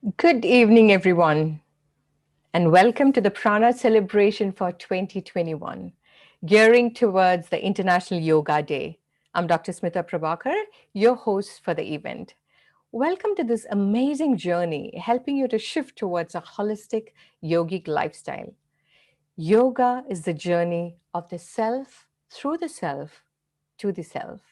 Good evening, everyone, and welcome to the Prana celebration for 2021, gearing towards the International Yoga Day. I'm Dr. Smita Prabhakar, your host for the event. Welcome to this amazing journey, helping you to shift towards a holistic yogic lifestyle. Yoga is the journey of the self through the self to the self.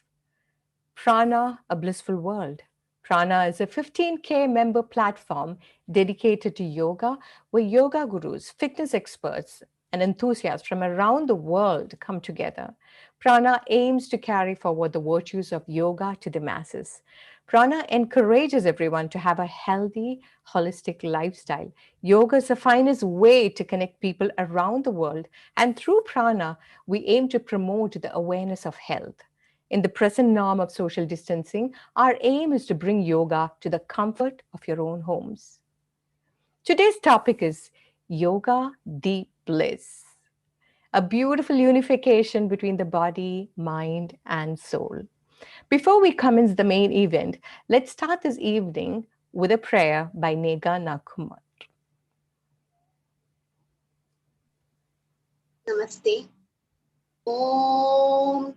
Prana, a blissful world. Prana is a 15K member platform dedicated to yoga, where yoga gurus, fitness experts, and enthusiasts from around the world come together. Prana aims to carry forward the virtues of yoga to the masses. Prana encourages everyone to have a healthy, holistic lifestyle. Yoga is the finest way to connect people around the world, and through prana, we aim to promote the awareness of health. In the present norm of social distancing, our aim is to bring yoga to the comfort of your own homes. Today's topic is Yoga Deep Bliss, a beautiful unification between the body, mind, and soul. Before we commence the main event, let's start this evening with a prayer by Nega Nakumar. Namaste. Om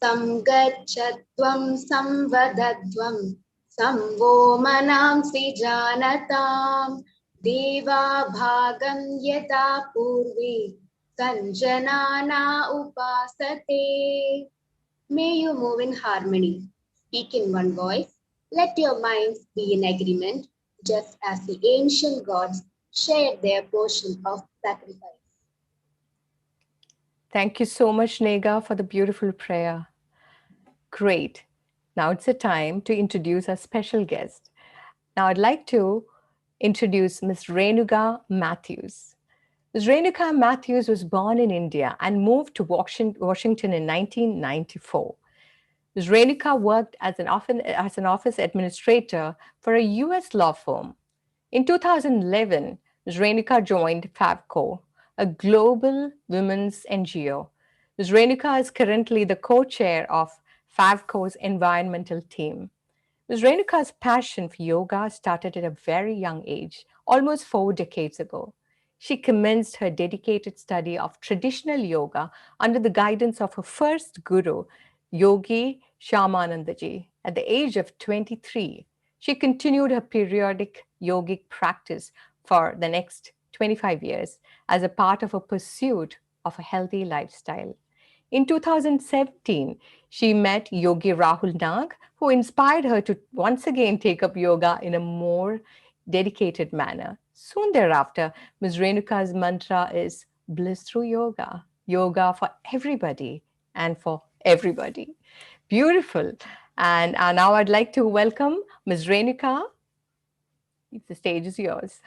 Samgachatvam Samvadadvam Samvo Manamsi Janatam Deva Bhagam Yata Purvi Sanjanana Upasate. May you move in harmony, speak in one voice, let your minds be in agreement, just as the ancient gods shared their portion of sacrifice. Thank you so much, Nega, for the beautiful prayer. Great. Now it's the time to introduce our special guest. Now I'd like to introduce Ms. Renuka Matthews. Ms. Renuka Matthews was born in India and moved to Washington in 1994. Ms. Renuka worked as an office administrator for a US law firm. In 2011, Ms. Renuka joined FAVCO, a global women's NGO. Ms. Renuka is currently the co-chair of FAVCO's environmental team. Ms. Renuka's passion for yoga started at a very young age, almost 4 decades ago. She commenced her dedicated study of traditional yoga under the guidance of her first guru, Yogi Shamanandaji. At the age of 23, she continued her periodic yogic practice for the next 25 years as a part of her pursuit of a healthy lifestyle. In 2017, she met Yogi Rahul Nag, who inspired her to once again take up yoga in a more dedicated manner. Soon thereafter, Ms. Renuka's mantra is bliss through yoga, yoga for everybody and for everybody. Beautiful. And now I'd like to welcome Ms. Renuka. The stage is yours.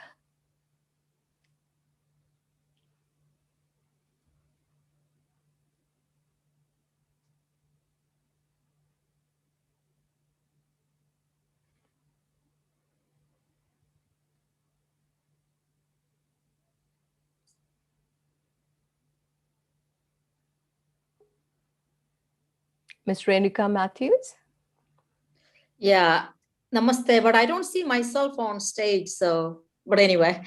Ms. Renuka Matthews? Yeah, namaste, but I don't see myself on stage. So, but anyway,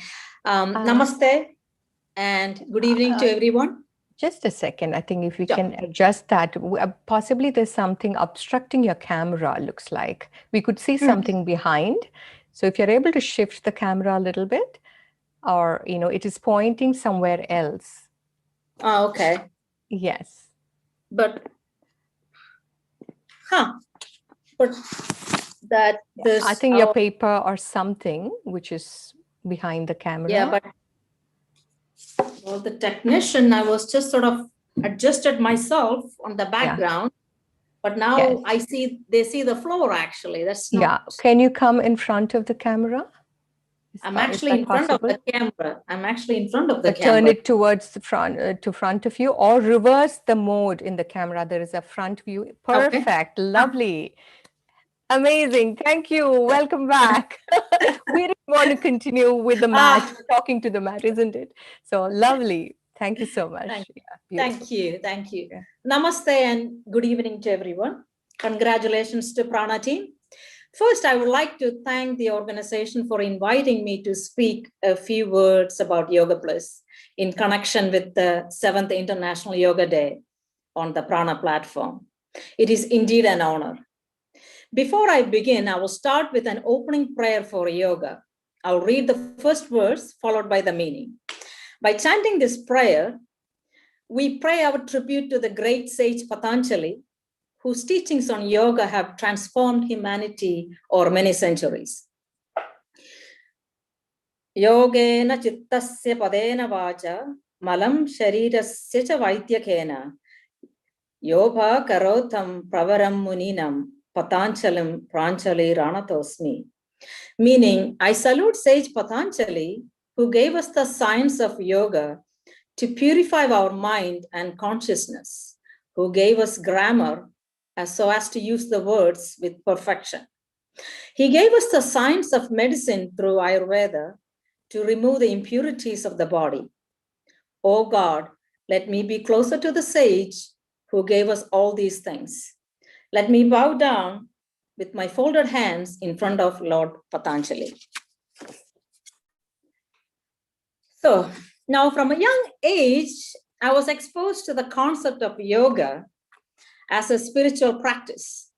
namaste and good evening to everyone. Just a second. I think if we Sure. can adjust that, possibly there's something obstructing your camera, looks like. We could see something behind. So if you're able to shift the camera a little bit, or, it is pointing somewhere else. Oh, okay. Yes. But, but that this. I think your paper or something which is behind the camera. Yeah, but well, the technician, I was just sort of adjusted myself on the background. But now Yes. they see the floor actually. That's not. Yeah. Can you come in front of the camera? I'm actually in front of the camera. I'm actually in front of the camera. Turn it towards the front, to front of you, or reverse the mode in the camera. There is a front view. Perfect. Okay. Lovely. Amazing. Thank you. Welcome back. We didn't want to continue with the mat, talking to the mat, isn't it? So lovely. Thank you so much. Thank you. Yeah. Namaste and good evening to everyone. Congratulations to Prana team. First, I would like to thank the organization for inviting me to speak a few words about Yoga Bliss in connection with the 7th International Yoga Day on the Prana platform. It is indeed an honor. Before I begin, I will start with an opening prayer for yoga. I'll read the first verse followed by the meaning. By chanting this prayer, we pray our tribute to the great sage Patanjali, whose teachings on yoga have transformed humanity over many centuries. Yogena chittasya padena vacha malam sharirasya cha vaidyakena yobha karotham pravaram muninam Patanchalim pranchali ranatosmi. Meaning, I salute sage Patanjali, who gave us the science of yoga to purify our mind and consciousness, who gave us grammar so as to use the words with perfection. He gave us the science of medicine through Ayurveda to remove the impurities of the body. Oh God, let me be closer to the sage who gave us all these things. Let me bow down with my folded hands in front of Lord Patanjali. So now from a young age, I was exposed to the concept of yoga as a spiritual practice.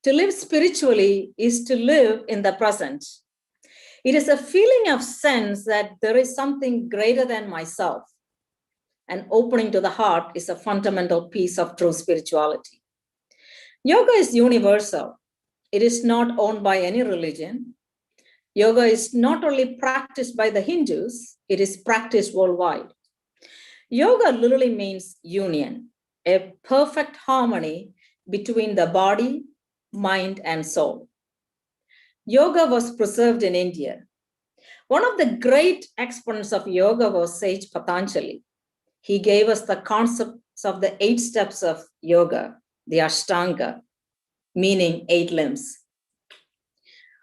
To live spiritually is to live in the present. It is a feeling of sense that there is something greater than myself. And opening to the heart is a fundamental piece of true spirituality. Yoga is universal. It is not owned by any religion. Yoga is not only practiced by the Hindus, it is practiced worldwide. Yoga literally means union, a perfect harmony between the body, mind, and soul. Yoga was preserved in India. One of the great exponents of yoga was Sage Patanjali. He gave us the concepts of the 8 steps of yoga, the Ashtanga, meaning 8 limbs.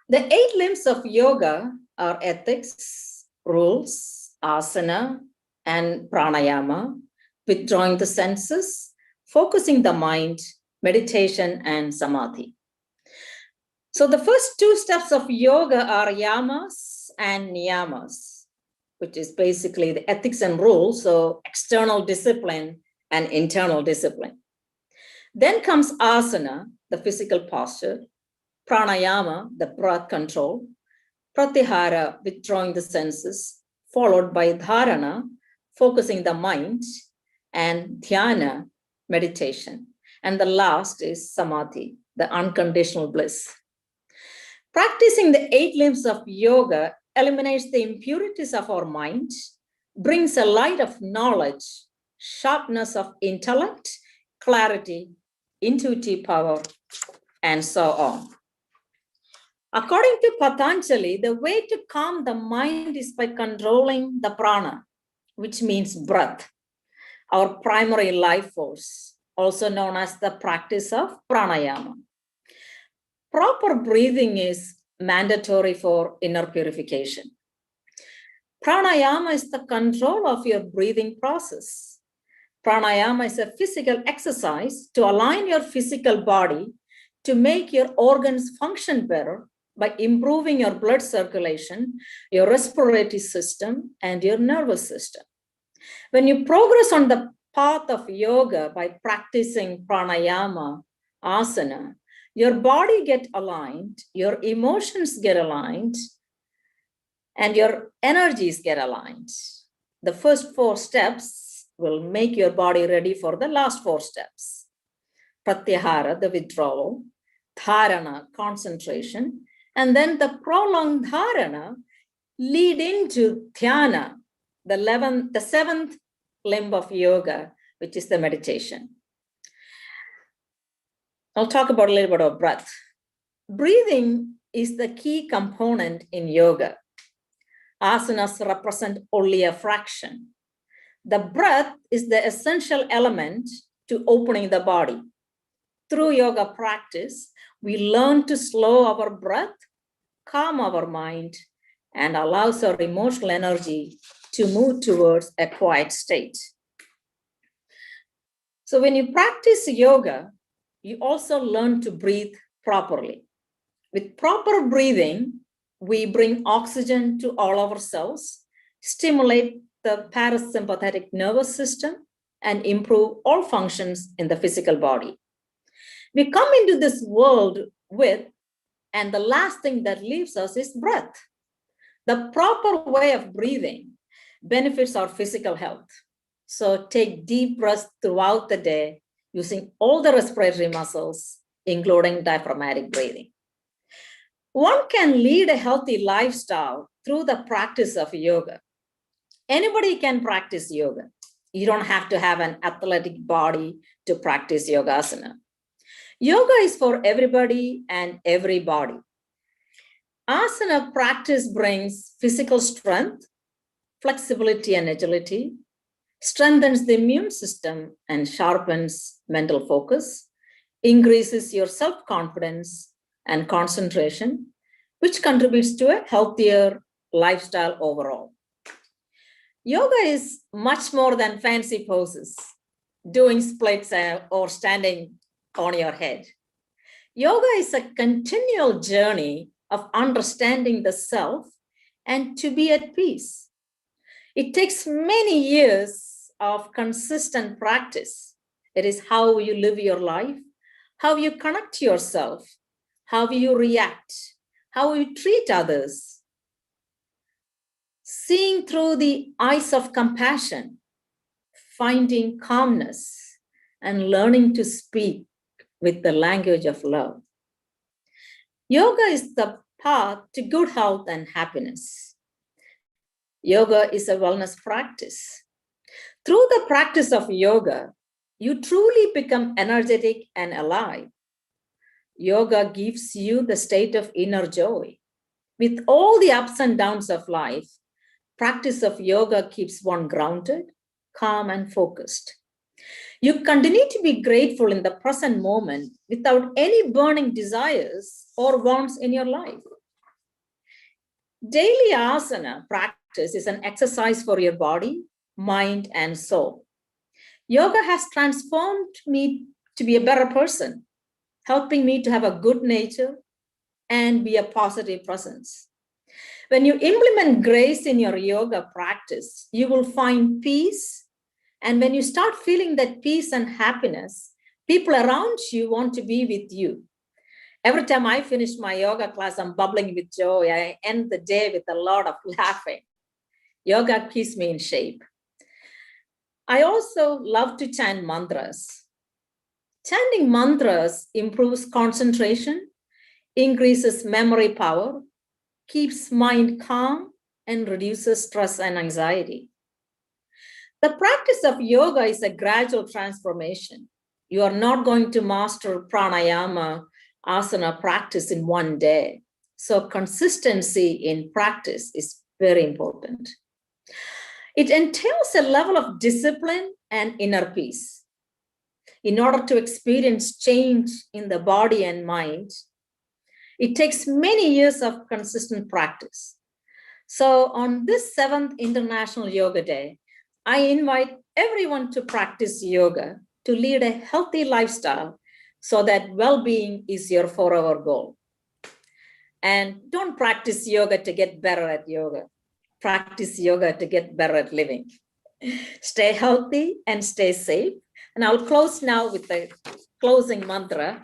The 8 limbs of yoga are ethics, rules, asana, and pranayama, withdrawing the senses, focusing the mind, meditation, and samadhi. So the first 2 steps of yoga are yamas and niyamas, which is basically the ethics and rules, so external discipline and internal discipline. Then comes asana, the physical posture, pranayama, the breath control, pratyahara, withdrawing the senses, followed by dharana, focusing the mind, and dhyana, meditation. And the last is samadhi, the unconditional bliss. Practicing the 8 limbs of yoga eliminates the impurities of our mind, brings a light of knowledge, sharpness of intellect, clarity, intuitive power, and so on. According to Patanjali, the way to calm the mind is by controlling the prana, which means breath, our primary life force, also known as the practice of pranayama. Proper breathing is mandatory for inner purification. Pranayama is the control of your breathing process. Pranayama is a physical exercise to align your physical body to make your organs function better by improving your blood circulation, your respiratory system, and your nervous system. When you progress on the path of yoga by practicing pranayama, asana, your body gets aligned, your emotions get aligned, and your energies get aligned. The first 4 steps will make your body ready for the last 4 steps. Pratyahara, the withdrawal, dharana, concentration, and then the prolonged dharana lead into dhyana, the 7th limb of yoga, which is the meditation. I'll talk about a little bit of breath. Breathing is the key component in yoga. Asanas represent only a fraction. The breath is the essential element to opening the body. Through yoga practice, we learn to slow our breath, calm our mind, and allows our emotional energy to move towards a quiet state. So when you practice yoga, you also learn to breathe properly. With proper breathing, we bring oxygen to all our cells, stimulate the parasympathetic nervous system, and improve all functions in the physical body. We come into this world with, and the last thing that leaves us is breath. The proper way of breathing benefits our physical health. So take deep breaths throughout the day using all the respiratory muscles, including diaphragmatic breathing. One can lead a healthy lifestyle through the practice of yoga. Anybody can practice yoga. You don't have to have an athletic body to practice yogasana. Yoga is for everybody and every body. Asana practice brings physical strength, flexibility, and agility, strengthens the immune system and sharpens mental focus, increases your self-confidence and concentration, which contributes to a healthier lifestyle overall. Yoga is much more than fancy poses, doing splits or standing on your head. Yoga is a continual journey of understanding the self and to be at peace. It takes many years of consistent practice. It is how you live your life, how you connect to yourself, how you react, how you treat others. Seeing through the eyes of compassion, finding calmness, and learning to speak with the language of love. Yoga is the path to good health and happiness. Yoga is a wellness practice. Through the practice of yoga, you truly become energetic and alive. Yoga gives you the state of inner joy. With all the ups and downs of life, practice of yoga keeps one grounded, calm, and focused. You continue to be grateful in the present moment without any burning desires or wants in your life. Daily asana practice is an exercise for your body, mind, and soul. Yoga has transformed me to be a better person, helping me to have a good nature and be a positive presence. When you implement grace in your yoga practice, you will find peace. And when you start feeling that peace and happiness, people around you want to be with you. Every time I finish my yoga class, I'm bubbling with joy. I end the day with a lot of laughing. Yoga keeps me in shape. I also love to chant mantras. Chanting mantras improves concentration, increases memory power, keeps mind calm, and reduces stress and anxiety. The practice of yoga is a gradual transformation. You are not going to master pranayama, asana practice in one day. So consistency in practice is very important. It entails a level of discipline and inner peace. In order to experience change in the body and mind, it takes many years of consistent practice. So on this 7th International Yoga Day, I invite everyone to practice yoga to lead a healthy lifestyle so that well-being is your forever goal. And don't practice yoga to get better at yoga. Practice yoga to get better at living. Stay healthy and stay safe. And I'll close now with the closing mantra.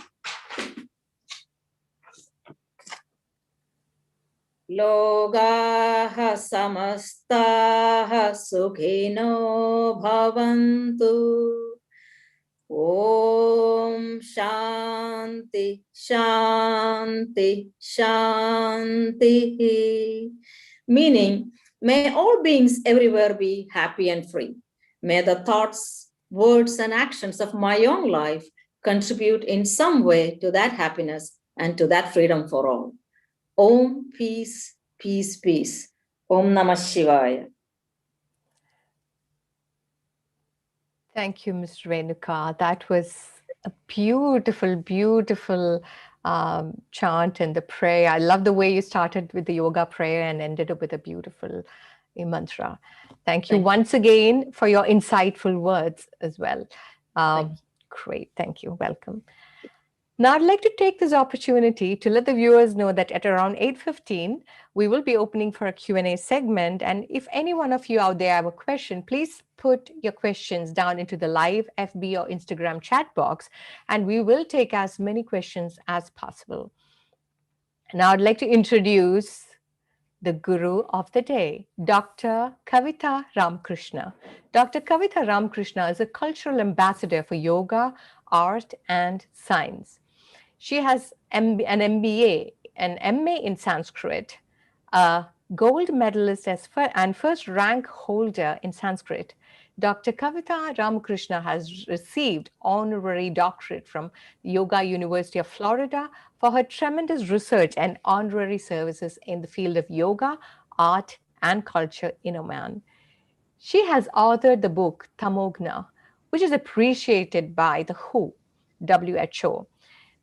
Logaha samastaha sukhino bhavantu. Om Shanti, Shanti, Shanti. Meaning, may all beings everywhere be happy and free. May the thoughts, words, and actions of my own life contribute in some way to that happiness and to that freedom for all. Om, peace, peace, peace. Om Namah Shivaya. Thank you, Ms. Renuka. That was a beautiful, beautiful chant and the prayer. I love the way you started with the yoga prayer and ended up with a beautiful mantra. Thank you once again for your insightful words as well. Great. Thank you. Welcome. Now, I'd like to take this opportunity to let the viewers know that at around 8:15, we will be opening for a Q&A segment. And if any one of you out there have a question, please put your questions down into the live FB or Instagram chat box, and we will take as many questions as possible. Now, I'd like to introduce the guru of the day, Dr. Kavita Ramakrishna. Dr. Kavita Ramakrishna is a cultural ambassador for yoga, art, and science. She has an MBA, an MA in Sanskrit, a gold medalist and first rank holder in Sanskrit. Dr. Kavita Ramakrishna has received honorary doctorate from Yoga University of Florida for her tremendous research and honorary services in the field of yoga, art, and culture in Oman. She has authored the book Tamogna, which is appreciated by the WHO.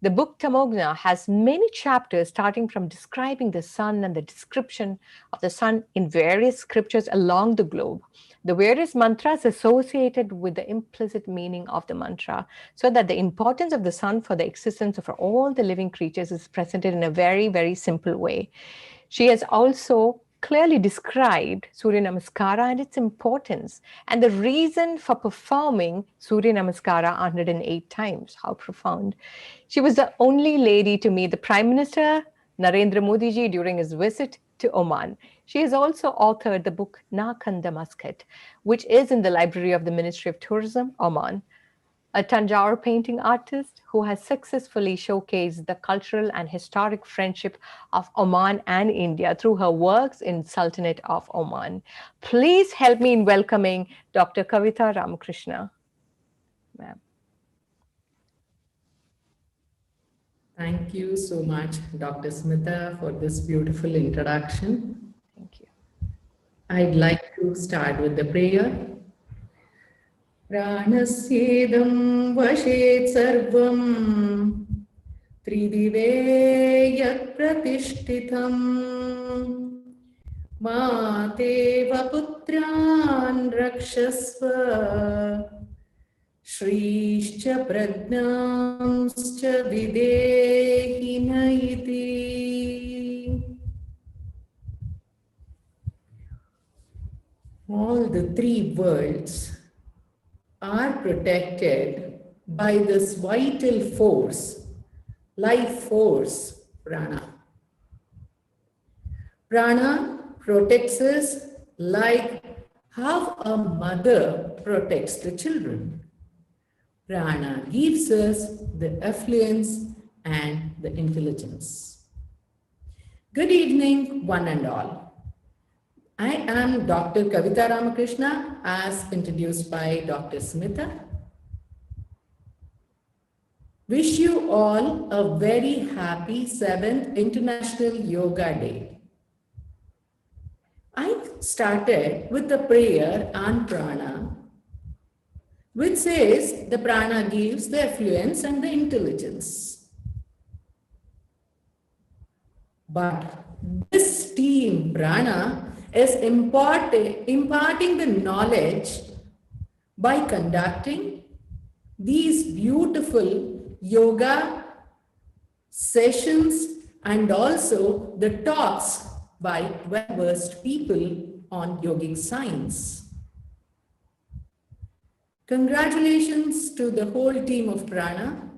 The book Tamogna has many chapters starting from describing the sun and the description of the sun in various scriptures along the globe, the various mantras associated with the implicit meaning of the mantra, so that the importance of the sun for the existence of all the living creatures is presented in a very, very simple way. She has also clearly described Surya Namaskara and its importance and the reason for performing Surya Namaskara 108 times. How profound. She was the only lady to meet the Prime Minister Narendra Modi ji during his visit to Oman. She has also authored the book Na Kanda Muscat, which is in the library of the Ministry of Tourism, Oman. A Tanjore painting artist who has successfully showcased the cultural and historic friendship of Oman and India through her works in Sultanate of Oman. Please help me in welcoming Dr. Kavita Ramakrishna. Ma'am. Thank you so much, Dr. Smita, for this beautiful introduction. Thank you. I'd like to start with the prayer. Pranasjedam vashet sarvam tridive yat pratishtitam mateva putran rakshasva Shrishcha prajnamscha videhina iti. All the three worlds are protected by this vital force, life force, prana. Prana protects us like how a mother protects the children. Prana gives us the affluence and the intelligence. Good evening, one and all. I am Dr. Kavita Ramakrishna, as introduced by Dr. Smita. Wish you all a very happy 7th International Yoga Day. I started with the prayer on prana, which says the prana gives the affluence and the intelligence. But this team prana is imparting the knowledge by conducting these beautiful yoga sessions and also the talks by well-versed people on yogic science. Congratulations to the whole team of Prana,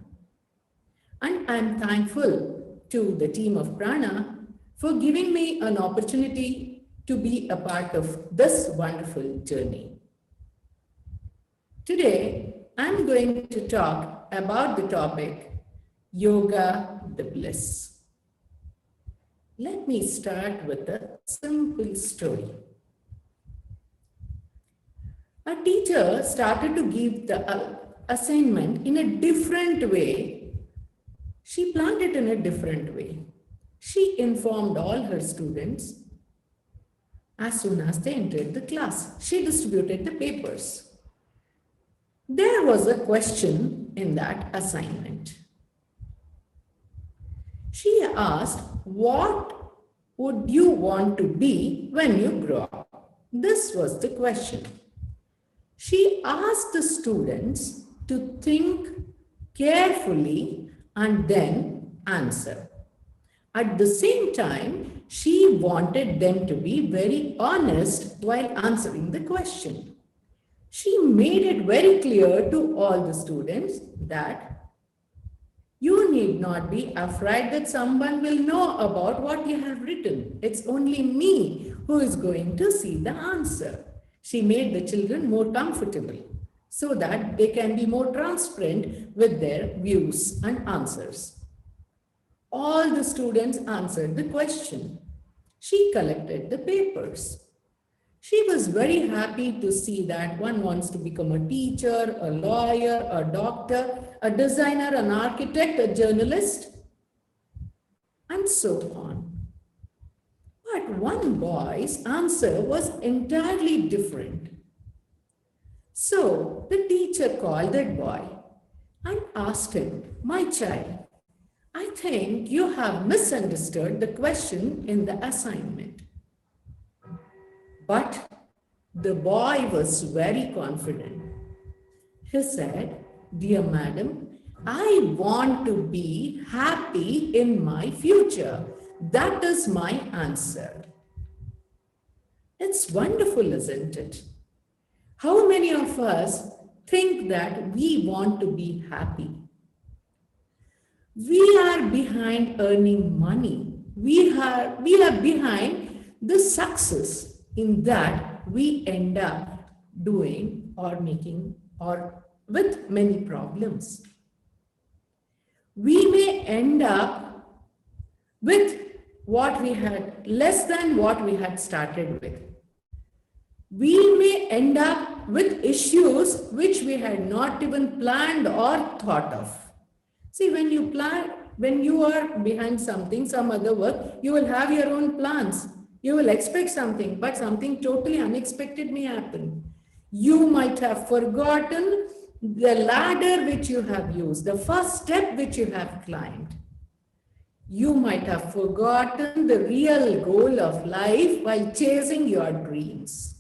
and I'm thankful to the team of Prana for giving me an opportunity to be a part of this wonderful journey. Today, I'm going to talk about the topic, Yoga, the Bliss. Let me start with a simple story. A teacher started to give the assignment in a different way. She planned it in a different way. She informed all her students as soon as they entered the class. She distributed the papers. There was a question in that assignment. She asked, "What would you want to be when you grow up?" This was the question. She asked the students to think carefully and then answer. At the same time, she wanted them to be very honest while answering the question. She made it very clear to all the students that you need not be afraid that someone will know about what you have written. It's only me who is going to see the answer. She made the children more comfortable so that they can be more transparent with their views and answers. All the students answered the question. She collected the papers. She was very happy to see that one wants to become a teacher, a lawyer, a doctor, a designer, an architect, a journalist, and so on. But one boy's answer was entirely different. So the teacher called that boy and asked him, "My child, I think you have misunderstood the question in the assignment." But the boy was very confident. He said, "Dear madam, I want to be happy in my future. That is my answer." It's wonderful, isn't it? How many of us think that we want to be happy? We are behind earning money. We are behind the success in that we end up doing or making or with many problems. We may end up with what we had less than what we had started with. We may end up with issues which we had not even planned or thought of. See, when you are behind something, some other work, you will have your own plans. You will expect something, but something totally unexpected may happen. You might have forgotten the ladder which you have used, the first step which you have climbed. You might have forgotten the real goal of life while chasing your dreams.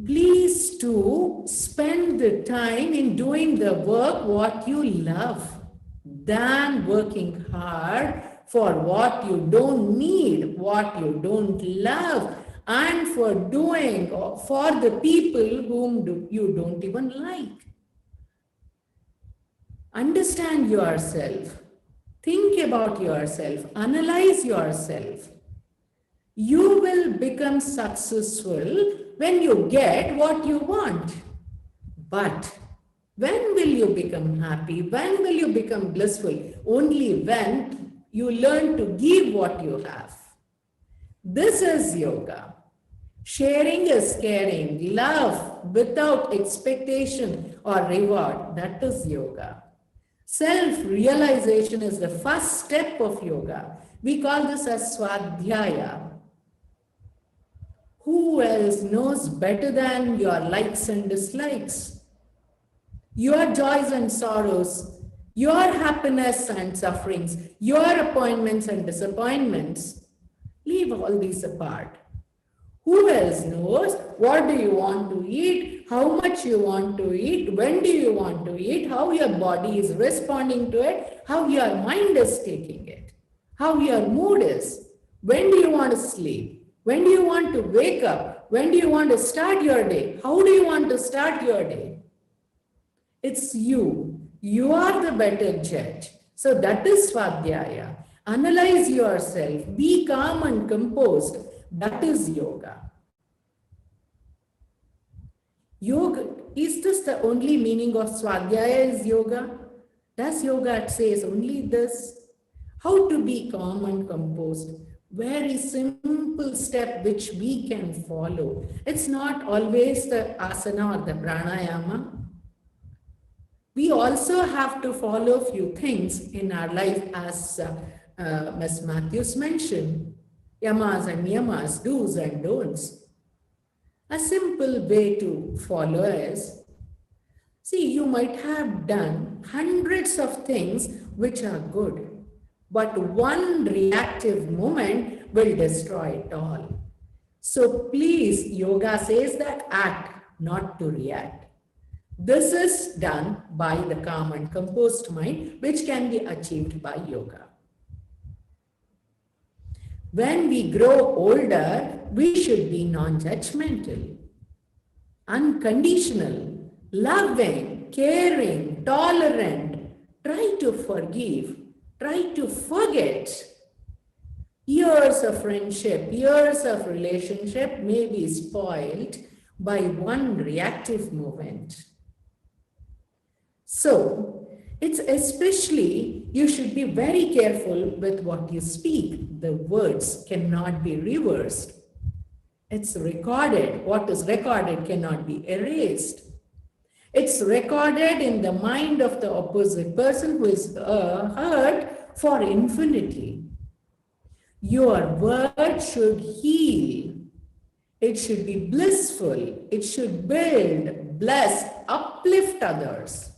Please to spend the time in doing the work what you love than working hard for what you don't need, what you don't love, and for doing for the people whom you don't even like. Understand yourself. Think about yourself. Analyze yourself. You will become successful when you get what you want. But when will you become happy? When will you become blissful? Only when you learn to give what you have. This is yoga. Sharing is caring. Love without expectation or reward. That is yoga. Self-realization is the first step of yoga. We call this as Swadhyaya. Who else knows better than your likes and dislikes? Your joys and sorrows, your happiness and sufferings, your appointments and disappointments. Leave all these apart. Who else knows what do you want to eat, how much you want to eat, when do you want to eat, how your body is responding to it, how your mind is taking it, how your mood is, when do you want to sleep? When do you want to wake up? When do you want to start your day? How do you want to start your day? It's you. You are the better judge. So that is Svadhyaya. Analyze yourself. Be calm and composed. That is yoga. Yoga, is this the only meaning of Svadhyaya is yoga? Does yoga say only this? How to be calm and composed? Very simple step which we can follow. It's not always the asana or the pranayama. We also have to follow a few things in our life as Ms. Matthews mentioned. Yamas and niyamas, do's and don'ts. A simple way to follow is, see, you might have done hundreds of things which are good. But one reactive moment will destroy it all. So please, yoga says that act, not to react. This is done by the calm and composed mind, which can be achieved by yoga. When we grow older, we should be non-judgmental, unconditional, loving, caring, tolerant. Try to forgive, try to forget. Years of friendship, years of relationship may be spoiled by one reactive movement. So, it's especially, you should be very careful with what you speak. The words cannot be reversed. It's recorded. What is recorded cannot be erased. It's recorded in the mind of the opposite person who is heard for infinity. Your word should heal. It should be blissful. It should build, bless, uplift others.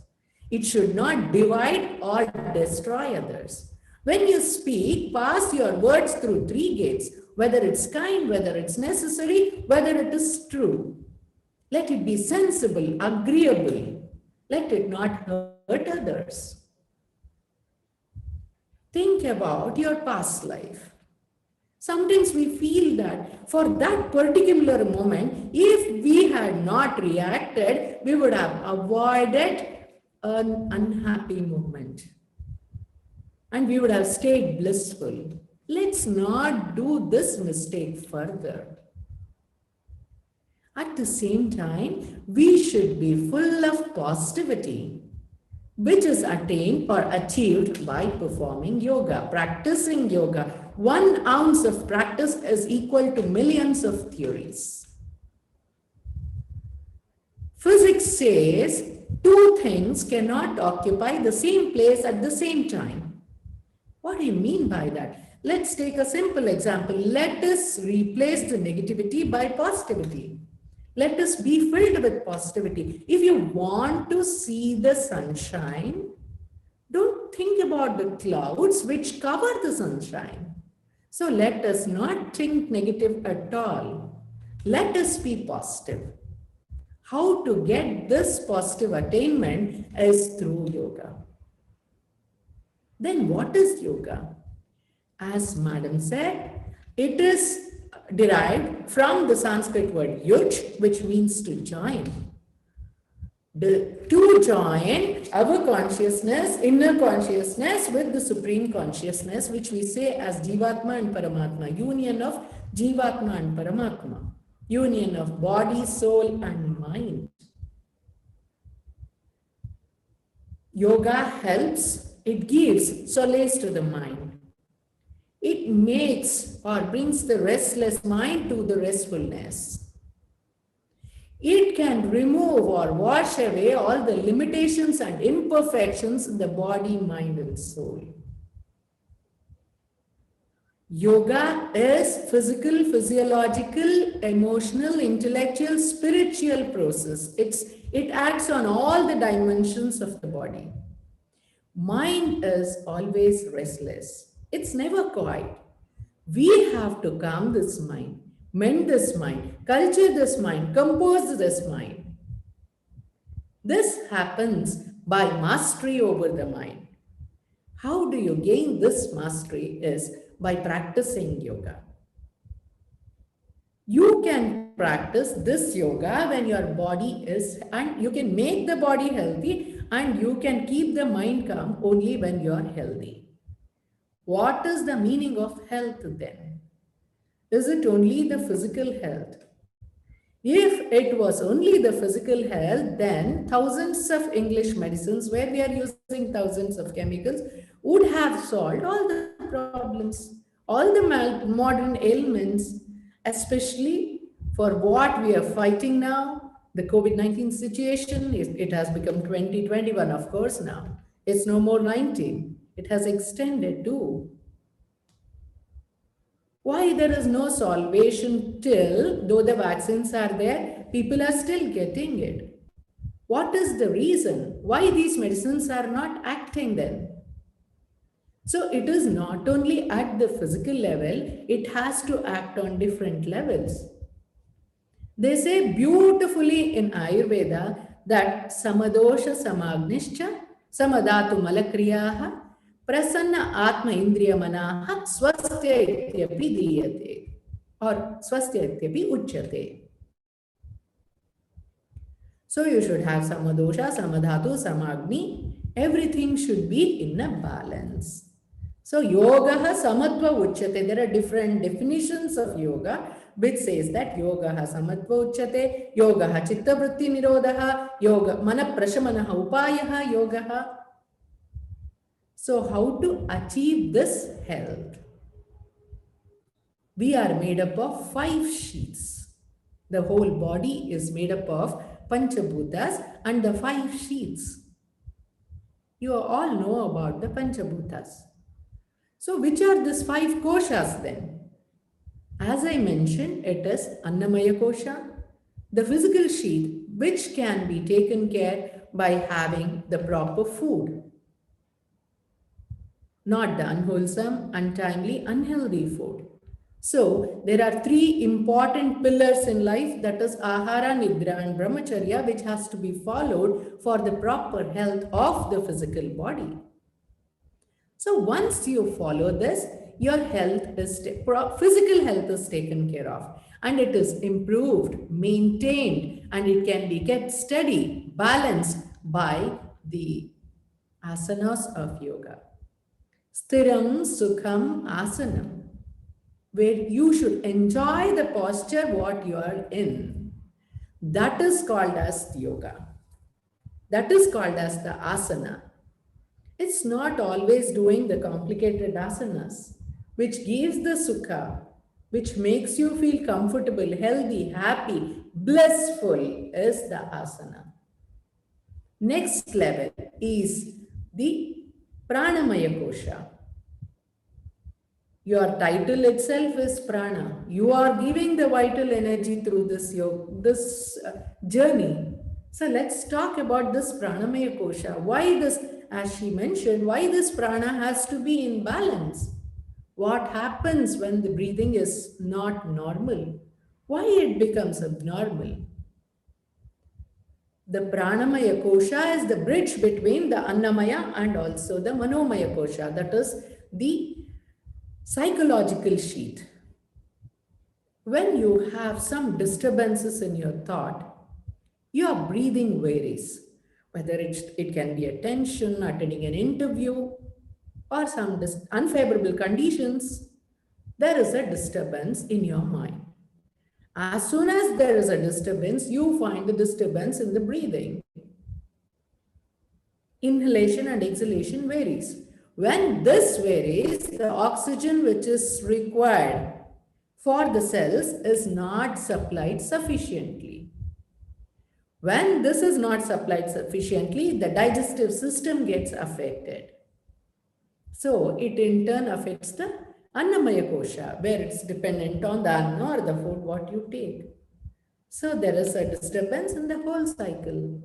It should not divide or destroy others. When you speak, pass your words through 3 gates, whether it's kind, whether it's necessary, whether it is true. Let it be sensible, agreeable. Let it not hurt others. Think about your past life. Sometimes we feel that for that particular moment, if we had not reacted, we would have avoided an unhappy moment and we would have stayed blissful. Let's not do this mistake further. At the same time, we should be full of positivity, which is attained or achieved by performing yoga, practicing yoga. 1 ounce of practice is equal to millions of theories. Physics says 2 things cannot occupy the same place at the same time. What do you mean by that? Let's take a simple example. Let us replace the negativity by positivity. Let us be filled with positivity. If you want to see the sunshine, don't think about the clouds which cover the sunshine. So let us not think negative at all. Let us be positive. How to get this positive attainment is through yoga. Then what is yoga? As Madam said, it is derived from the Sanskrit word yuj, which means to join. To join our consciousness, inner consciousness with the supreme consciousness, which we say as Jivatma and Paramatma, union of Jivatma and Paramatma, union of body, soul and mind. Yoga helps, it gives solace to the mind. It makes or brings the restless mind to the restfulness. It can remove or wash away all the limitations and imperfections in the body, mind, and soul. Yoga is physical, physiological, emotional, intellectual, spiritual process. It acts on all the dimensions of the body. Mind is always restless. It's never quiet. We have to calm this mind, mend this mind, culture this mind, compose this mind. This happens by mastery over the mind. How do you gain this mastery is by practicing yoga. You can practice this yoga when your body is, and you can make the body healthy and you can keep the mind calm only when you are healthy. What is the meaning of health then? Is it only the physical health? If it was only the physical health, then thousands of English medicines where we are using thousands of chemicals would have solved all the problems, all the modern ailments, especially for what we are fighting now, the COVID-19 situation. It has become 2021, of course, now. It's no more 19. It has extended too. Why there is no salvation till, though the vaccines are there, people are still getting it? What is the reason? Why these medicines are not acting then? So it is not only at the physical level, it has to act on different levels. They say beautifully in Ayurveda that samadosha samagnischa samadatu malakriyaha prasanna atma indriya manaha swastya ityapi diyate or swastya ityapi uchyate. So you should have samadosha, samadhatu, samagni. Everything should be in a balance. So yoga samatva uchyate. There are different definitions of yoga which says that yoga samatva uchyate, yoga chitta vritti nirodha, yoga mana prashamana upayaha yoga. So how to achieve this health? We are made up of 5 sheets. The whole body is made up of Panchabhutas and the 5 sheets. You all know about the Panchabhutas. So which are these 5 koshas then? As I mentioned, it is Annamaya kosha, the physical sheet which can be taken care by having the proper food. Not the unwholesome, untimely, unhealthy food. So there are 3 important pillars in life, that is Ahara, Nidra and Brahmacharya, which has to be followed for the proper health of the physical body. So once you follow this, your health is, physical health is taken care of and it is improved, maintained, and it can be kept steady, balanced by the asanas of yoga. Stiram Sukham Asanam, where you should enjoy the posture what you are in. That is called as yoga. That is called as the asana. It's not always doing the complicated asanas, which gives the sukha, which makes you feel comfortable, healthy, happy, blissful is the asana. Next level is the pranamaya kosha. Your title itself is prana. You are giving the vital energy through this journey. So let's talk about this pranamaya kosha. Why this, as she mentioned, why this prana has to be in balance? What happens when the breathing is not normal? Why it becomes abnormal? The pranamaya kosha is the bridge between the annamaya and also the manomaya kosha. That is the psychological sheet. When you have some disturbances in your thought, your breathing varies. Whether it can be a tension, attending an interview, or some unfavorable conditions, there is a disturbance in your mind. As soon as there is a disturbance, you find the disturbance in the breathing. Inhalation and exhalation varies. When this varies, the oxygen which is required for the cells is not supplied sufficiently. When this is not supplied sufficiently, the digestive system gets affected. So it in turn affects the Annamaya kosha, where it's dependent on the anna or the food what you take. So there is a disturbance in the whole cycle.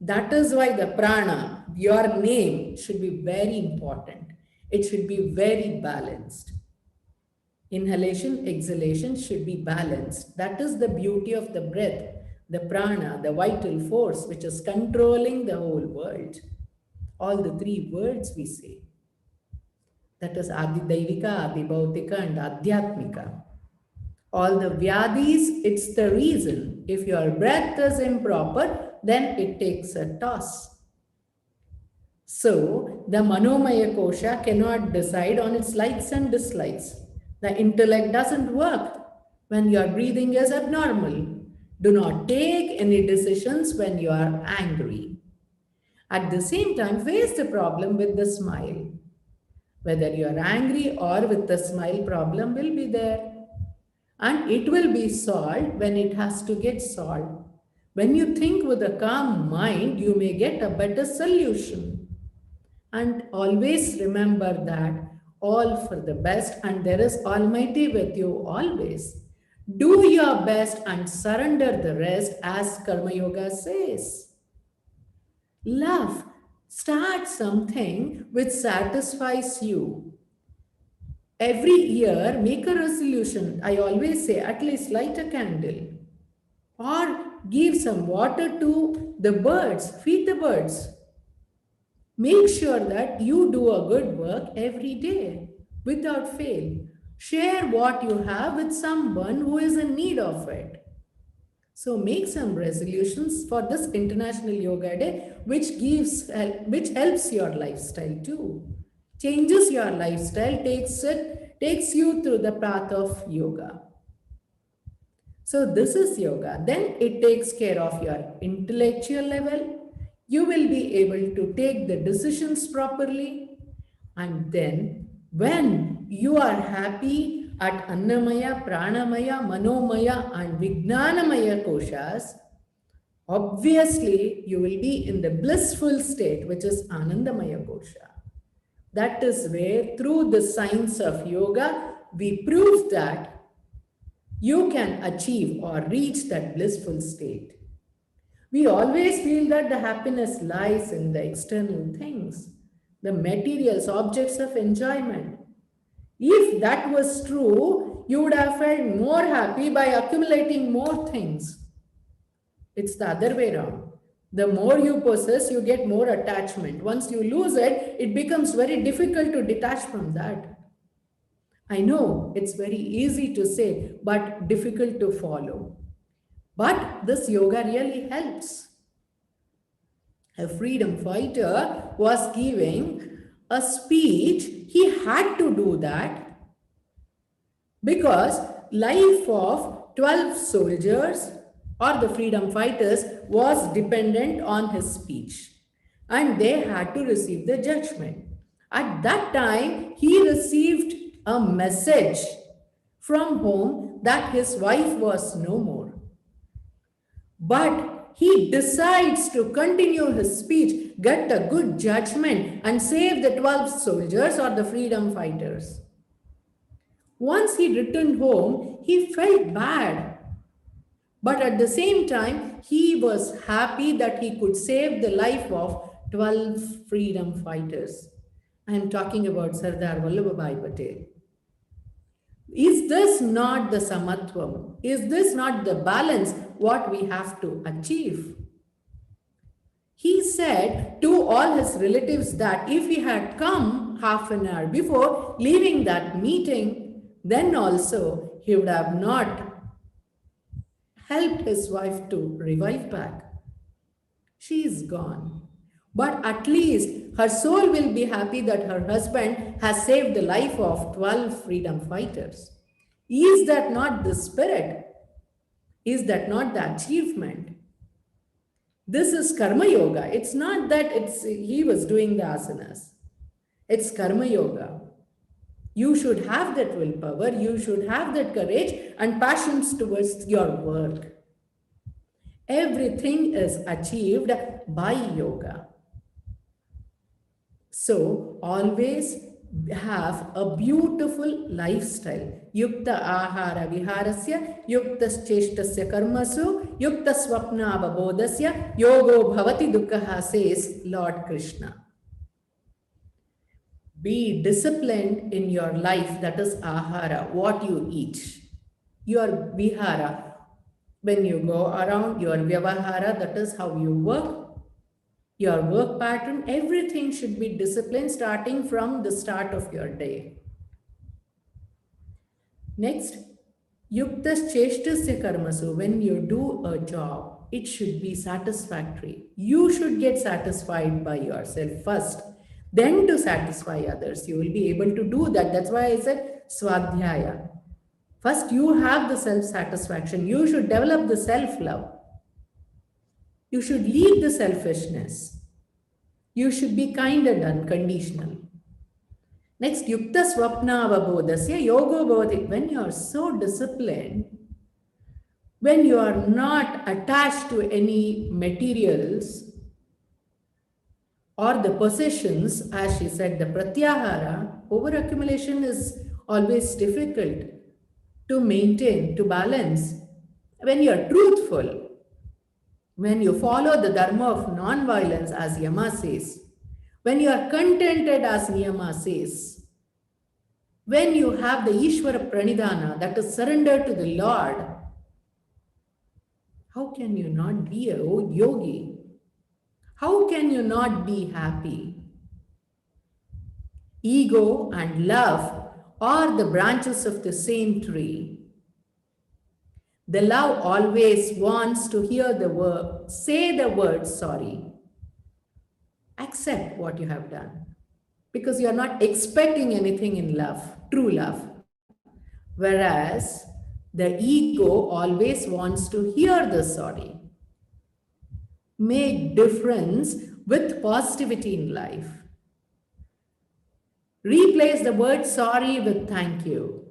That is why the prana, your name, should be very important. It should be very balanced. Inhalation, exhalation should be balanced. That is the beauty of the breath, the prana, the vital force which is controlling the whole world. All the 3 words we say. That is Adidaivika, Adibhautika and Adhyatmika. All the vyadis, it's the reason. If your breath is improper, then it takes a toss. So the Manomaya kosha cannot decide on its likes and dislikes. The intellect doesn't work when your breathing is abnormal. Do not take any decisions when you are angry. At the same time, face the problem with the smile. Whether you are angry or with the smile, problem will be there. And it will be solved when it has to get solved. When you think with a calm mind, you may get a better solution. And always remember that all for the best, and there is Almighty with you always. Do your best and surrender the rest, as Karma Yoga says. Love. Start something which satisfies you. Every year, make a resolution. I always say, at least light a candle or give some water to the birds, feed the birds. Make sure that you do a good work every day without fail. Share what you have with someone who is in need of it. So make some resolutions for this International Yoga Day, which helps your lifestyle too. Changes your lifestyle, takes you through the path of yoga. So this is yoga. Then it takes care of your intellectual level. You will be able to take the decisions properly. And then when you are happy at Annamaya, Pranamaya, Manomaya and Vijnanamaya koshas, obviously you will be in the blissful state, which is Anandamaya kosha. That is where through the science of yoga, we prove that you can achieve or reach that blissful state. We always feel that the happiness lies in the external things, the materials, objects of enjoyment. If that was true, you would have felt more happy by accumulating more things. It's the other way around. The more you possess, you get more attachment. Once you lose it, it becomes very difficult to detach from that. I know it's very easy to say, but difficult to follow. But this yoga really helps. A freedom fighter was giving a speech. He had to do that because life of 12 soldiers or the freedom fighters was dependent on his speech, and they had to receive the judgment. At that time, he received a message from home that his wife was no more. But he decides to continue his speech, get a good judgment, and save the 12 soldiers or the freedom fighters. Once he returned home, he felt bad. But at the same time, he was happy that he could save the life of 12 freedom fighters. I am talking about Sardar Vallabhbhai Patel. Is this not the samatvam? Is this not the balance what we have to achieve? He said to all his relatives that if he had come half an hour before leaving that meeting, then also he would have not helped his wife to revive back. She is gone. But at least her soul will be happy that her husband has saved the life of 12 freedom fighters. Is that not the spirit? Is that not the achievement? This is karma yoga. It's not that he was doing the asanas. It's karma yoga. You should have that willpower. You should have that courage and passions towards your work. Everything is achieved by yoga. So always have a beautiful lifestyle. Yukta ahara viharasya, yukta cheshtasya karmasu, yukta swapna abodasya, yogo bhavati dukkaha, says Lord Krishna. Be disciplined in your life, that is ahara, what you eat. Your vihara, when you go around, your vyavahara, that is how you work. Your work pattern, everything should be disciplined starting from the start of your day. Next, yuktas cheshtasya karmasu, when you do a job, it should be satisfactory. You should get satisfied by yourself first, then to satisfy others. You will be able to do that. That's why I said swadhyaya. First, you have the self-satisfaction. You should develop the self-love. You should leave the selfishness. You should be kind and unconditional. Next, yukta swapna avabodasya yogo bhavati. When you are so disciplined, when you are not attached to any materials or the possessions, as she said, the pratyahara, over-accumulation is always difficult to maintain, to balance. When you are truthful, when you follow the dharma of non-violence, as Yama says, when you are contented, as Niyama says, when you have the Ishvara Pranidhana, that is surrender to the Lord, how can you not be a yogi? How can you not be happy? Ego and love are the branches of the same tree. The love always wants to hear the word, say the word sorry. Accept what you have done because you are not expecting anything in love, true love. Whereas the ego always wants to hear the sorry. Make difference with positivity in life. Replace the word sorry with thank you.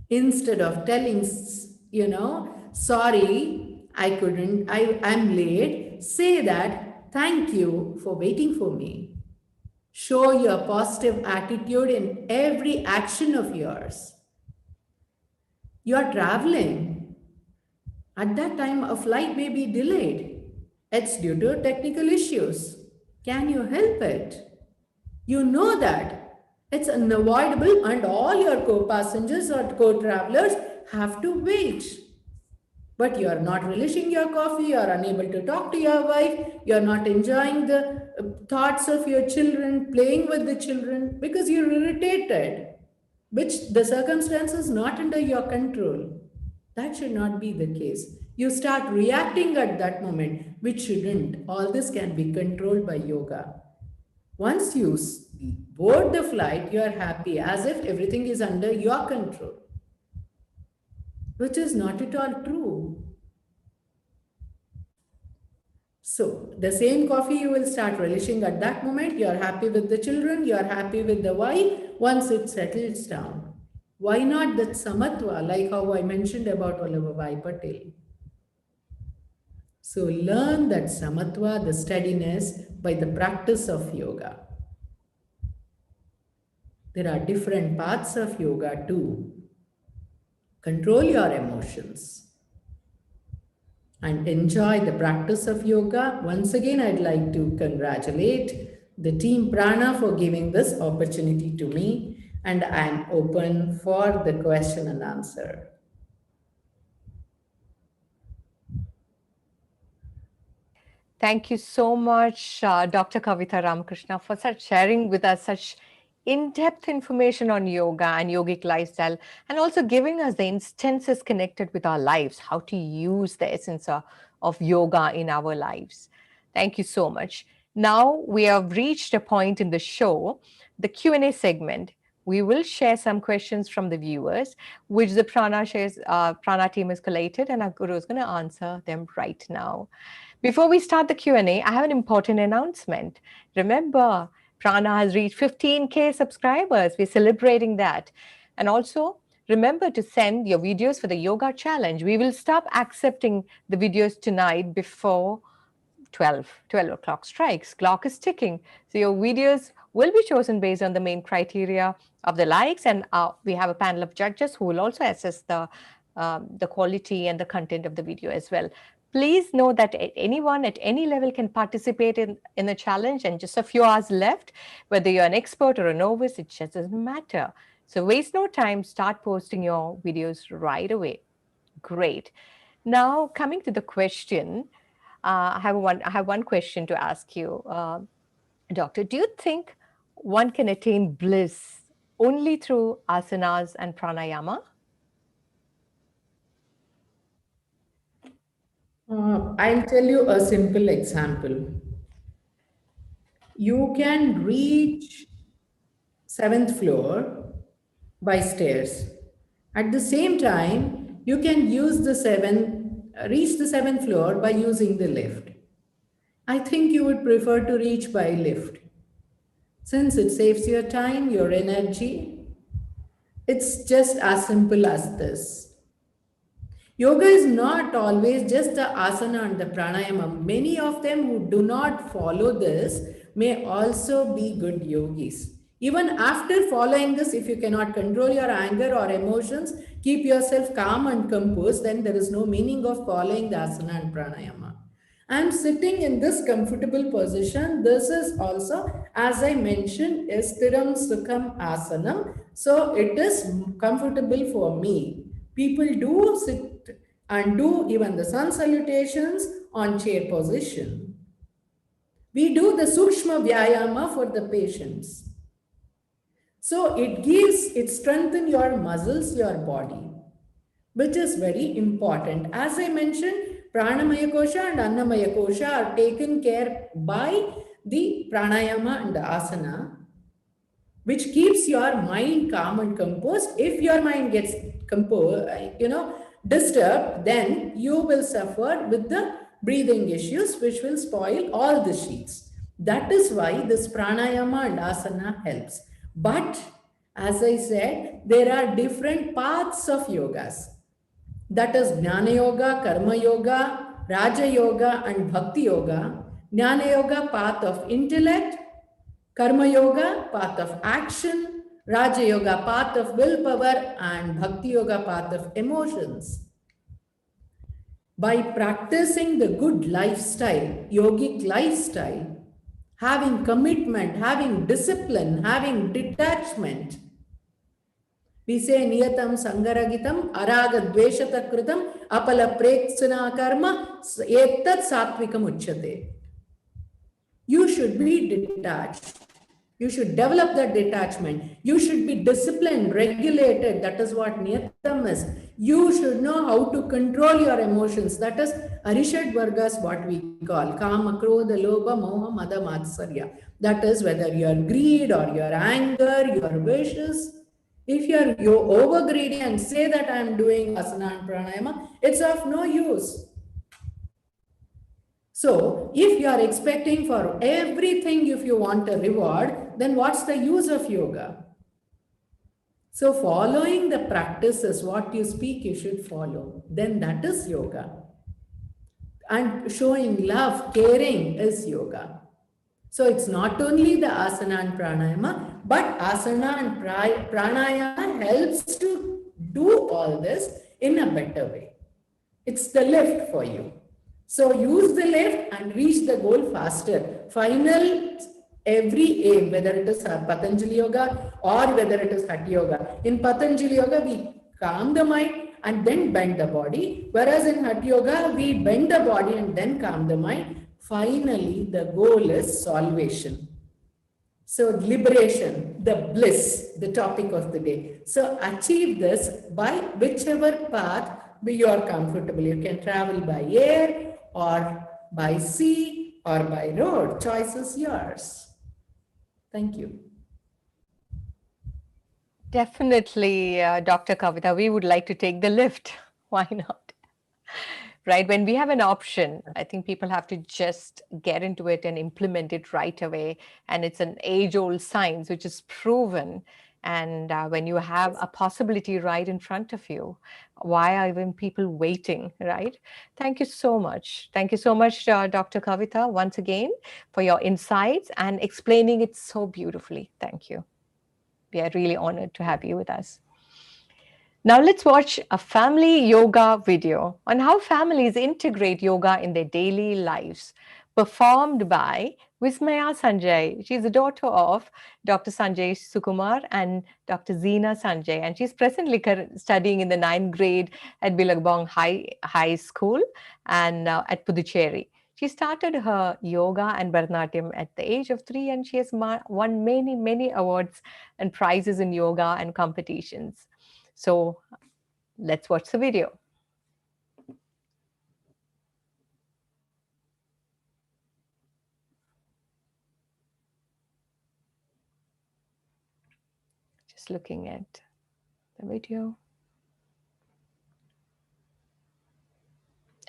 Instead of telling, sorry, I couldn't, I'm late, say that thank you for waiting for me. Show your positive attitude in every action of yours. You are traveling. At that time, a flight may be delayed. It's due to technical issues. Can you help it? You know that it's unavoidable and all your co-passengers or co-travelers have to wait. But you are not relishing your coffee, you are unable to talk to your wife, you are not enjoying the thoughts of your children, playing with the children because you're irritated, which the circumstances not under your control. That should not be the case. You start reacting at that moment, which shouldn't. All this can be controlled by yoga. Once you board the flight, you are happy as if everything is under your control, which is not at all true. So the same coffee you will start relishing at that moment. You are happy with the children, you are happy with the wife once it settles down. Why not that samatva, like how I mentioned about Vallabhbhai Patel? So learn that samatva, the steadiness, by the practice of yoga. There are different paths of yoga too. Control your emotions and enjoy the practice of yoga. Once again, I'd like to congratulate the team Prana for giving this opportunity to me, and I'm open for the question and answer. Thank you so much, Dr. Kavita Ramakrishna, for sharing with us such in-depth information on yoga and yogic lifestyle, and also giving us the instances connected with our lives, how to use the essence of yoga in our lives. Thank you so much. Now we have reached a point in the show, the Q&A segment. We will share some questions from the viewers, which the Prana team has collated, and our guru is going to answer them right now. Before we start the Q&A, I have an important announcement. Remember, Prana has reached 15K subscribers. We're celebrating that. And also, remember to send your videos for the yoga challenge. We will stop accepting the videos tonight before 12 o'clock strikes. Clock is ticking. So your videos will be chosen based on the main criteria of the likes. And we have a panel of judges who will also assess the quality and the content of the video as well. Please know that anyone at any level can participate in the challenge, and just a few hours left. Whether you're an expert or a novice, it just doesn't matter. So waste no time, start posting your videos right away. Great. Now, coming to the question, I have one question to ask you, Doctor. Do you think one can attain bliss only through asanas and pranayama? I'll tell you a simple example. You can reach 7th floor by stairs. At the same time, you can reach the 7th floor by using the lift. I think you would prefer to reach by lift. Since it saves your time, your energy, it's just as simple as this. Yoga is not always just the asana and the pranayama. Many of them who do not follow this may also be good yogis. Even after following this, if you cannot control your anger or emotions, keep yourself calm and composed, then there is no meaning of following the asana and pranayama. I'm sitting in this comfortable position. This is also, as I mentioned, is Stiram Sukham Asanam. So it is comfortable for me. People do sit and do even the sun salutations on chair position. We do the Sukshma Vyayama for the patients. So it strengthens your muscles, your body, which is very important. As I mentioned, Pranamaya Kosha and Annamaya Kosha are taken care by the pranayama and the asana, which keeps your mind calm and composed. If your mind gets disturbed, then you will suffer with the breathing issues, which will spoil all the sheets. That is why this pranayama and asana helps. But as I said, there are different paths of yogas. That is Jnana Yoga, Karma Yoga, Raja Yoga, and Bhakti Yoga. Jnana Yoga, path of intellect. Karma Yoga, path of action. Raja Yoga, path of willpower. And Bhakti Yoga, path of emotions. By practicing the good lifestyle, yogic lifestyle, having commitment, having discipline, having detachment, we say niyatam sangaragitam araga dveshata kritam apala preksana karma etat satvikam uchyate. You should be detached. You should develop that detachment. You should be disciplined, regulated. That is what niyatam is. You should know how to control your emotions. That is Arishad Vargas, what we call Kama, Krodha, Lobha, Moha, Mada, Matsarya. That is whether your greed or your anger, your wishes. If you're over greedy and say that I'm doing asana and pranayama, it's of no use. So if you are expecting for everything, if you want a reward, then what's the use of yoga? So following the practices, what you speak, you should follow. Then that is yoga. And showing love, caring is yoga. So it's not only the asana and pranayama, but asana and pranayama helps to do all this in a better way. It's the lift for you. So use the lift and reach the goal faster. Final, every aim, whether it is Patanjali Yoga or whether it is Hatha Yoga. In Patanjali Yoga, we calm the mind and then bend the body. Whereas in Hatha Yoga, we bend the body and then calm the mind. Finally, the goal is salvation. So liberation, the bliss, the topic of the day. So achieve this by whichever path you are comfortable. You can travel by air or by sea or by road. Choice is yours. Thank you. Definitely, Dr. Kavita, we would like to take the lift. Why not? Right? When we have an option, I think people have to just get into it and implement it right away. And it's an age-old science, which is proven. And when you have a possibility right in front of you, why are even people waiting, right? Thank you so much. Thank you so much, Dr. Kavita, once again, for your insights and explaining it so beautifully. Thank you. We are really honored to have you with us. Now let's watch a family yoga video on how families integrate yoga in their daily lives, performed by Vismaya Sanjay. She's the daughter of Dr. Sanjay Sukumar and Dr. Zeena Sanjay, and she's presently studying in the 9th grade at Bilabong High School and at Puducherry. She started her yoga and Bharatanatyam at the age of 3, and she has won many, many awards and prizes in yoga and competitions. So let's watch the video. Just looking at the video.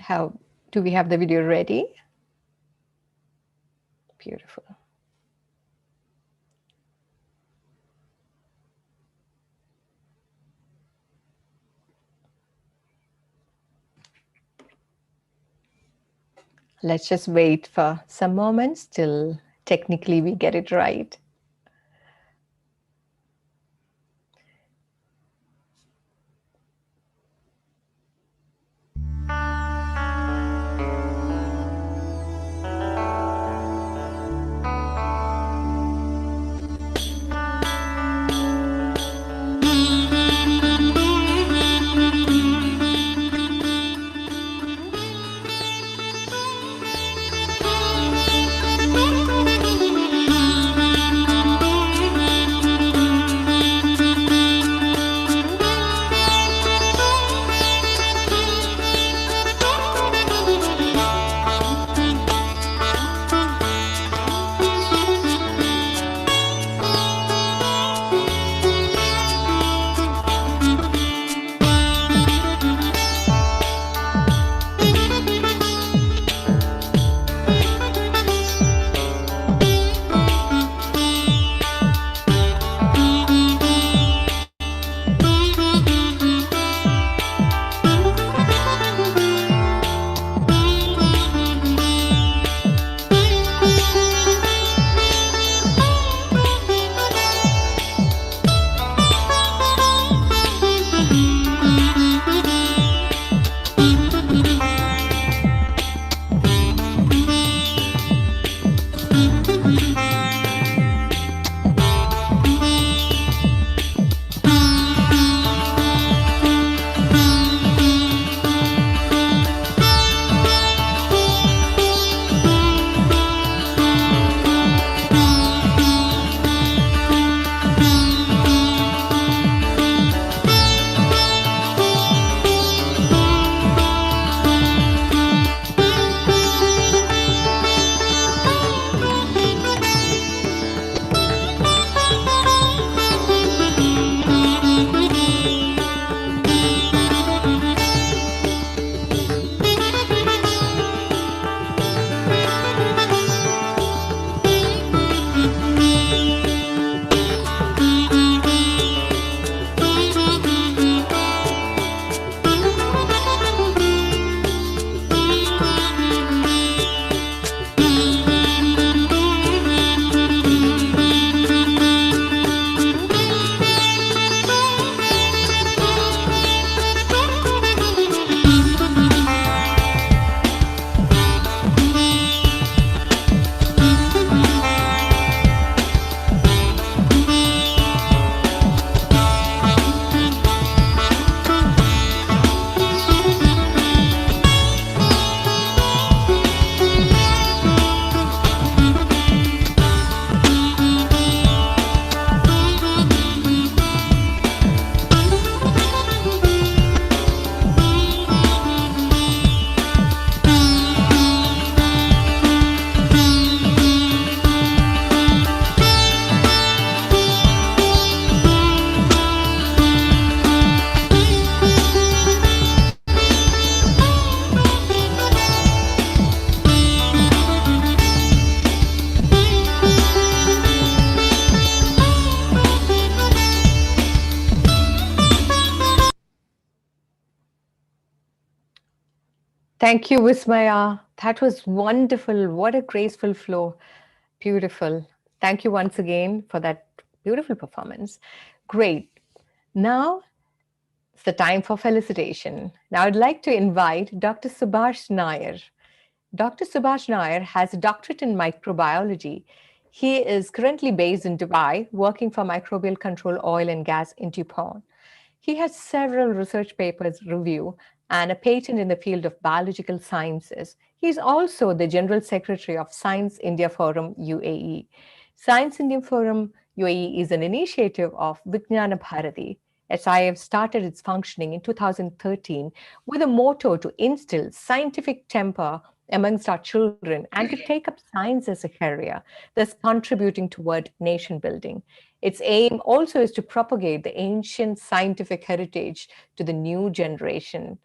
How do we have the video ready? Beautiful. Let's just wait for some moments till technically we get it right. Thank you, Vismaya. That was wonderful. What a graceful flow. Beautiful. Thank you once again for that beautiful performance. Great. Now it's the time for felicitation. Now I'd like to invite Dr. Subhash Nair. Dr. Subhash Nair has a doctorate in microbiology. He is currently based in Dubai, working for Microbial Control Oil and Gas in DuPont. He has several research papers review and a patent in the field of biological sciences. He is also the General Secretary of Science India Forum UAE. Science India Forum UAE is an initiative of Vijnana Bharati. SIF started its functioning in 2013 with a motto to instill scientific temper amongst our children and to take up science as a career, thus contributing toward nation building. Its aim also is to propagate the ancient scientific heritage to the new generation.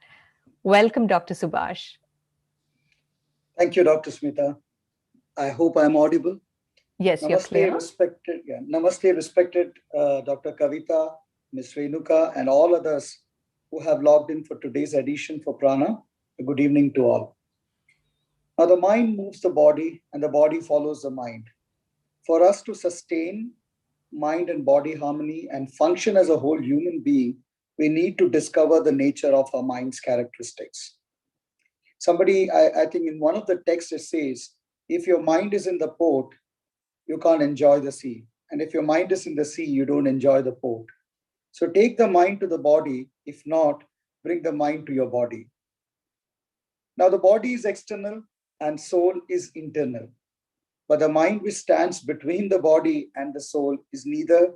Welcome, Dr. Subhash. Thank you, Dr. Smita. I hope I'm audible. Yes, you're clear. Namaste, respected Dr. Kavita, Ms. Renuka, and all others who have logged in for today's edition for Prana. A good evening to all. Now, the mind moves the body, and the body follows the mind. For us to sustain mind and body harmony and function as a whole human being, we need to discover the nature of our mind's characteristics. I think in one of the texts it says, if your mind is in the port, you can't enjoy the sea. And if your mind is in the sea, you don't enjoy the port. So take the mind to the body. If not, bring the mind to your body. Now the body is external and soul is internal. But the mind which stands between the body and the soul is neither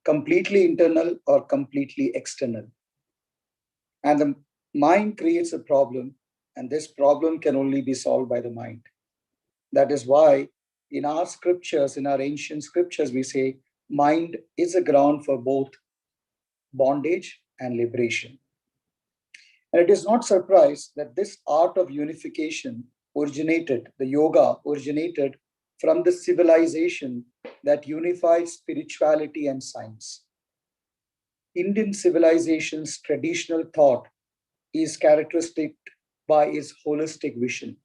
completely internal or completely external. And the mind creates a problem, and this problem can only be solved by the mind. That is why in our scriptures, in our ancient scriptures, we say mind is a ground for both bondage and liberation. And it is not surprise that this art of unification the yoga originated from the civilization that unified spirituality and science. Indian civilization's traditional thought is characteristic by its holistic vision.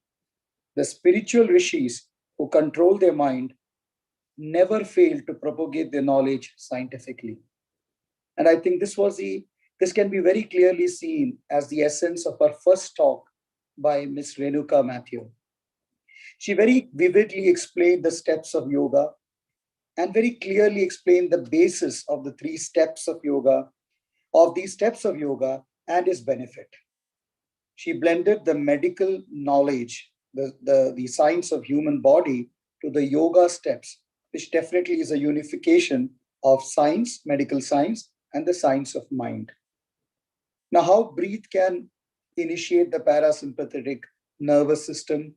The spiritual rishis who control their mind never fail to propagate their knowledge scientifically. And I think this can be very clearly seen as the essence of our first talk by Ms. Renuka Mathew. She very vividly explained the steps of yoga and very clearly explained the basis of the these steps of yoga and its benefit. She blended the medical knowledge, the science of human body to the yoga steps, which definitely is a unification of science, medical science, and the science of mind. Now, how breathe can initiate the parasympathetic nervous system,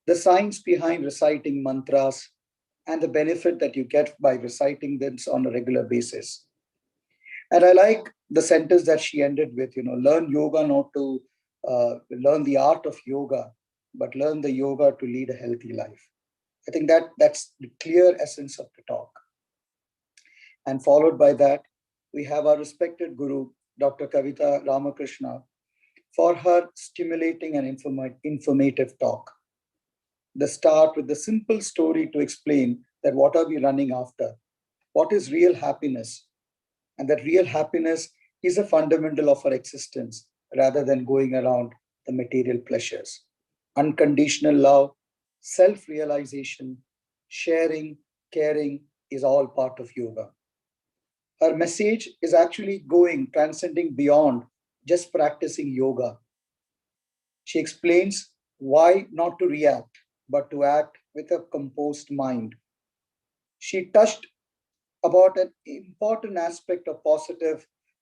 the science behind reciting mantras, and the benefit that you get by reciting them on a regular basis. And I like the sentence that she ended with, learn yoga not to learn the art of yoga, but learn the yoga to lead a healthy life. I think that's the clear essence of the talk. And followed by that, we have our respected guru, Dr. Kavita Ramakrishna, for her stimulating and informative talk. The start with the simple story to explain that what are we running after? What is real happiness? And that real happiness is a fundamental of our existence rather than going around the material pleasures. Unconditional love, self-realization, sharing, caring is all part of yoga. Her message is actually transcending beyond just practicing yoga. She explains why not to react, but to act with a composed mind. She touched about an important aspect of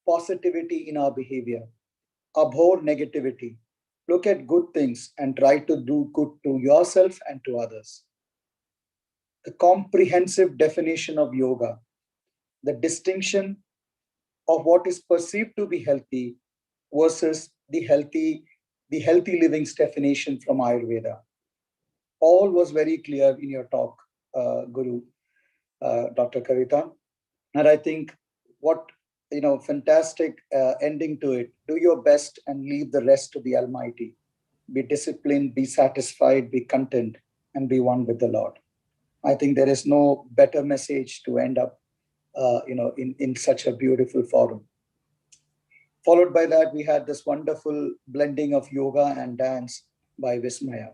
positivity in our behavior. Abhor negativity. Look at good things and try to do good to yourself and to others. The comprehensive definition of yoga, the distinction of what is perceived to be healthy versus the healthy living's definition from Ayurveda. All was very clear in your talk, Guru, Dr. Kavita. And I think fantastic ending to it. Do your best and leave the rest to the Almighty. be disciplined, be satisfied, be content, and be one with the Lord. I think there is no better message to end up in such a beautiful forum. Followed by that, we had this wonderful blending of yoga and dance by Vismaya.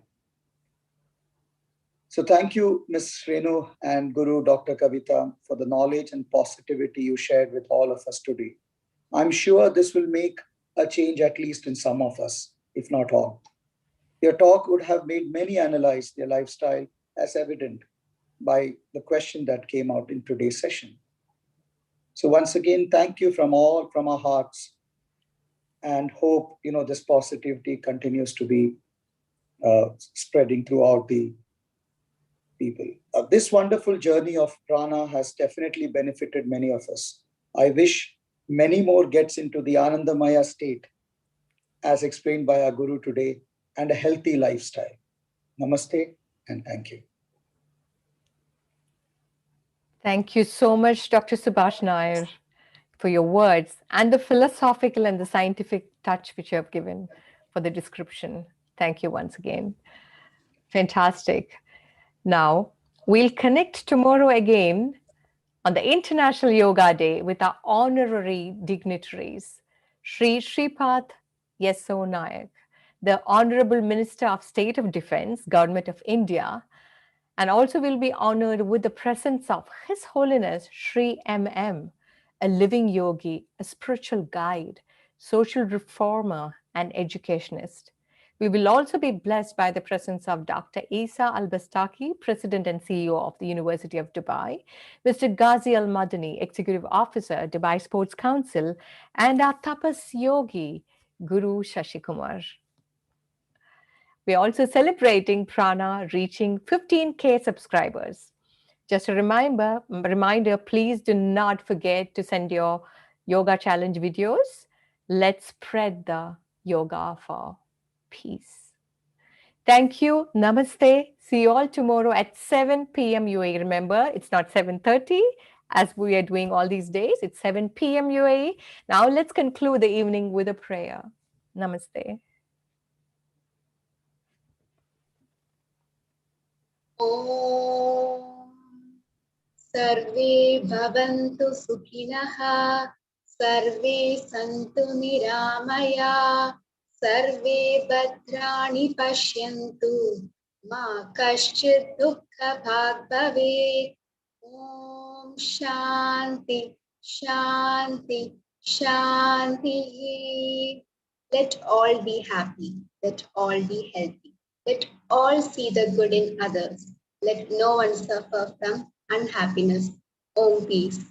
So thank you, Ms. Renu and Guru Dr. Kavita, for the knowledge and positivity you shared with all of us today. I'm sure this will make a change, at least in some of us, if not all. Your talk would have made many analyze their lifestyle, as evident by the question that came out in today's session. So once again, thank you from our hearts, and hope this positivity continues to be spreading throughout the people. This wonderful journey of prana has definitely benefited many of us. I wish many more gets into the Anandamaya state, as explained by our Guru today, and a healthy lifestyle. Namaste and thank you. Thank you so much, Dr. Subhash Nair, for your words and the philosophical and the scientific touch which you have given for the description. Thank you once again. Fantastic. Now, we'll connect tomorrow again on the International Yoga Day with our honorary dignitaries, Sri Shripad Yesso Nayak, the Honorable Minister of State of Defense, Government of India, and also will be honored with the presence of His Holiness Sri MM, a living yogi, a spiritual guide, social reformer, and educationist. We will also be blessed by the presence of Dr. Isa Al-Bastaki, President and CEO of the University of Dubai, Mr. Ghazi Al-Madani, Executive Officer, Dubai Sports Council, and our Tapas Yogi, Guru Shashikumar. We're also celebrating Prana reaching 15K subscribers. Just a reminder, please do not forget to send your yoga challenge videos. Let's spread the yoga for peace. Thank you. Namaste. See you all tomorrow at 7 p.m. UAE. Remember, it's not 7:30 as we are doing all these days. It's 7 p.m. UAE. Now let's conclude the evening with a prayer. Namaste. Om Sarve Bhavantu Sukhinah, Sarve Santu Niramaya, Sarve Bhadrani Pashyantu, Ma Kaschid Dukkha Bhag Bhavet. Om Shanti, Shanti, Shanti. Let all be happy. Let all be healthy. Let all see the good in others. Let no one suffer from unhappiness. Om peace.